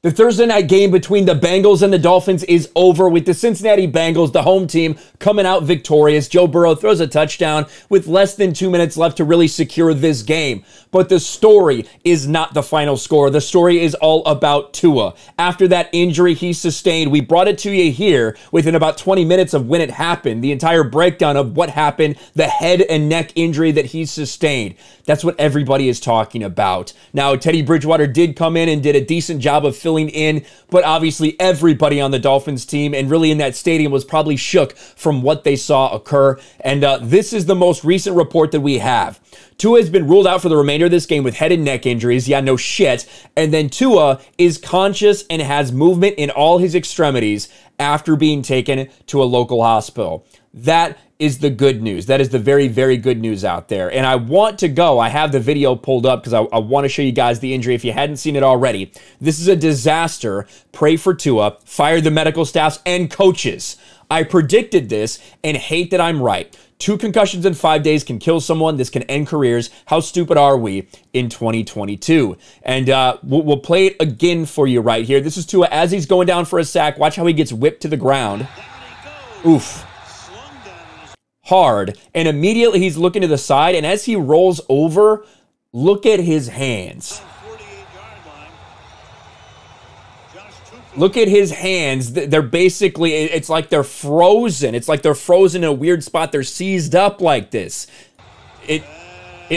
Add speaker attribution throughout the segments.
Speaker 1: The Thursday night game between the Bengals and the Dolphins is over, with the Cincinnati Bengals, the home team, coming out victorious. Joe Burrow throws a touchdown with less than 2 minutes left to really secure this game. But the story is not the final score. The story is all about Tua. After that injury he sustained, we brought it to you here within about 20 minutes of when it happened. The entire breakdown of what happened, the head and neck injury that he sustained. That's what everybody is talking about. Now, Teddy Bridgewater did come in and did a decent job of filling in, but obviously everybody on the Dolphins team and really in that stadium was probably shook from what they saw occur. And this is the most recent report that we have. Tua has been ruled out for the remainder of this game with head and neck injuries. Yeah, no shit. And then Tua is conscious and has movement in all his extremities after being taken to a local hospital. That is the good news. That is the very, very good news out there. And I want to go. I have the video pulled up because I want to show you guys the injury if you hadn't seen it already. This is a disaster. Pray for Tua. Fire the medical staffs and coaches. I predicted this and hate that I'm right. 2 concussions in 5 days can kill someone. This can end careers. How stupid are we in 2022? And we'll play it again for you right here. This is Tua as he's going down for a sack. Watch how he gets whipped to the ground. Oof. Hard. And immediately he's looking to the side. And as he rolls over, look at his hands. Look at his hands. They're basically, it's like they're frozen. It's like they're frozen in a weird spot. They're seized up like this. It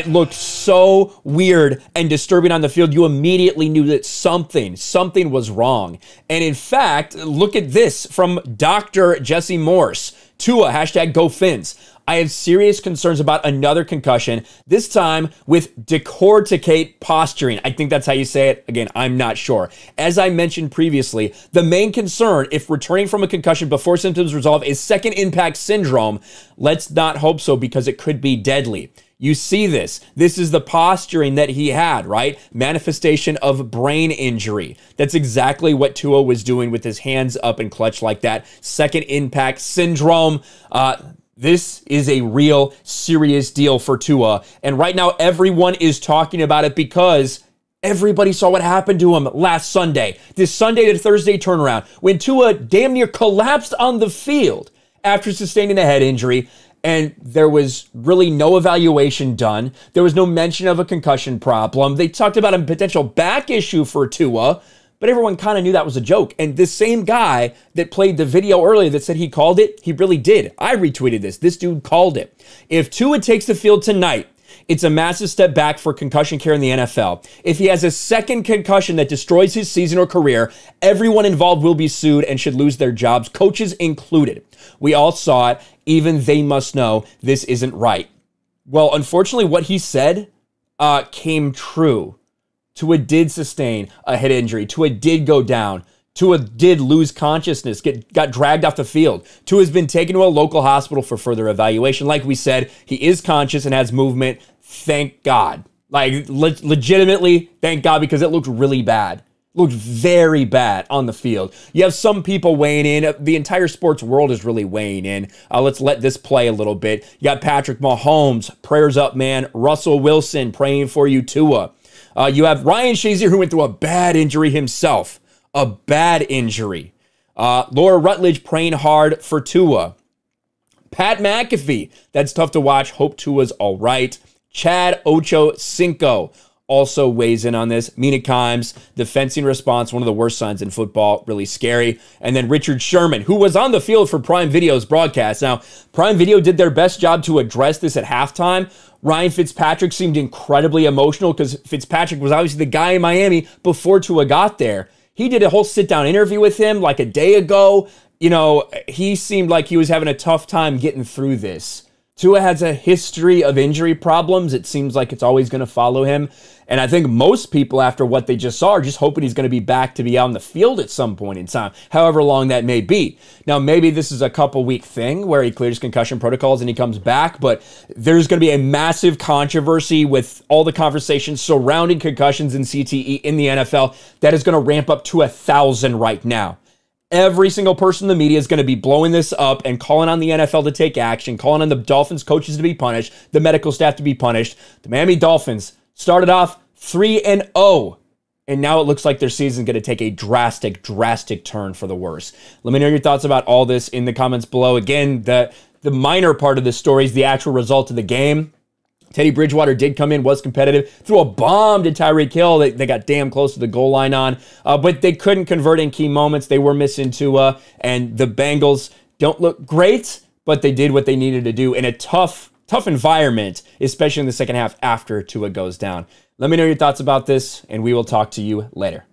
Speaker 1: looked so weird and disturbing on the field. You immediately knew that something was wrong. And in fact, look at this from Dr. Jesse Morse. Tua, #GoFins. I have serious concerns about another concussion, this time with decorticate posturing. I think that's how you say it. Again, I'm not sure. As I mentioned previously, the main concern if returning from a concussion before symptoms resolve is second impact syndrome. Let's not hope so, because it could be deadly. You see this. This is the posturing that he had, right? Manifestation of brain injury. That's exactly what Tua was doing with his hands up and clutch like that. Second impact syndrome. This is a real serious deal for Tua. And right now, everyone is talking about it because everybody saw what happened to him last Sunday. This Sunday to Thursday turnaround when Tua damn near collapsed on the field after sustaining a head injury. And there was really no evaluation done. There was no mention of a concussion problem. They talked about a potential back issue for Tua, but everyone kind of knew that was a joke. And this same guy that played the video earlier that said he called it, he really did. I retweeted this. This dude called it. If Tua takes the field tonight, it's a massive step back for concussion care in the NFL. If he has a second concussion that destroys his season or career, everyone involved will be sued and should lose their jobs, coaches included. We all saw it. Even they must know this isn't right. Well, unfortunately, what he said came true. Tua did sustain a head injury. Tua did go down. Tua did lose consciousness, got dragged off the field. Tua has been taken to a local hospital for further evaluation. Like we said, he is conscious and has movement. Thank God. Like, legitimately, thank God, because it looked really bad. Looked very bad on the field. You have some people weighing in. The entire sports world is really weighing in. Let's let this play a little bit. You got Patrick Mahomes, prayers up, man. Russell Wilson, praying for you, Tua. You have Ryan Shazier, who went through a bad injury himself. A bad injury. Laura Rutledge praying hard for Tua. Pat McAfee, that's tough to watch. Hope Tua's all right. Chad Ochocinco also weighs in on this. Mina Kimes, the fencing response, one of the worst signs in football, really scary. And then Richard Sherman, who was on the field for Prime Video's broadcast. Now, Prime Video did their best job to address this at halftime. Ryan Fitzpatrick seemed incredibly emotional because Fitzpatrick was obviously the guy in Miami before Tua got there. He did a whole sit-down interview with him like a day ago. You know, he seemed like he was having a tough time getting through this. Tua has a history of injury problems. It seems like it's always going to follow him. And I think most people, after what they just saw, are just hoping he's going to be back to be out on the field at some point in time, however long that may be. Now, maybe this is a couple-week thing where he clears concussion protocols and he comes back, but there's going to be a massive controversy with all the conversations surrounding concussions and CTE in the NFL that is going to ramp up to 1,000 right now. Every single person in the media is going to be blowing this up and calling on the NFL to take action, calling on the Dolphins coaches to be punished, the medical staff to be punished. The Miami Dolphins started off 3-0 and now it looks like their season's going to take a drastic turn for the worse. Let me know your thoughts about all this in the comments below. Again, the minor part of this story is the actual result of the game. Teddy Bridgewater did come in, was competitive, threw a bomb to Tyreek Hill. They got damn close to the goal line on, but they couldn't convert in key moments. They were missing Tua, and the Bengals don't look great, but they did what they needed to do in a tough environment, especially in the second half after Tua goes down. Let me know your thoughts about this, and we will talk to you later.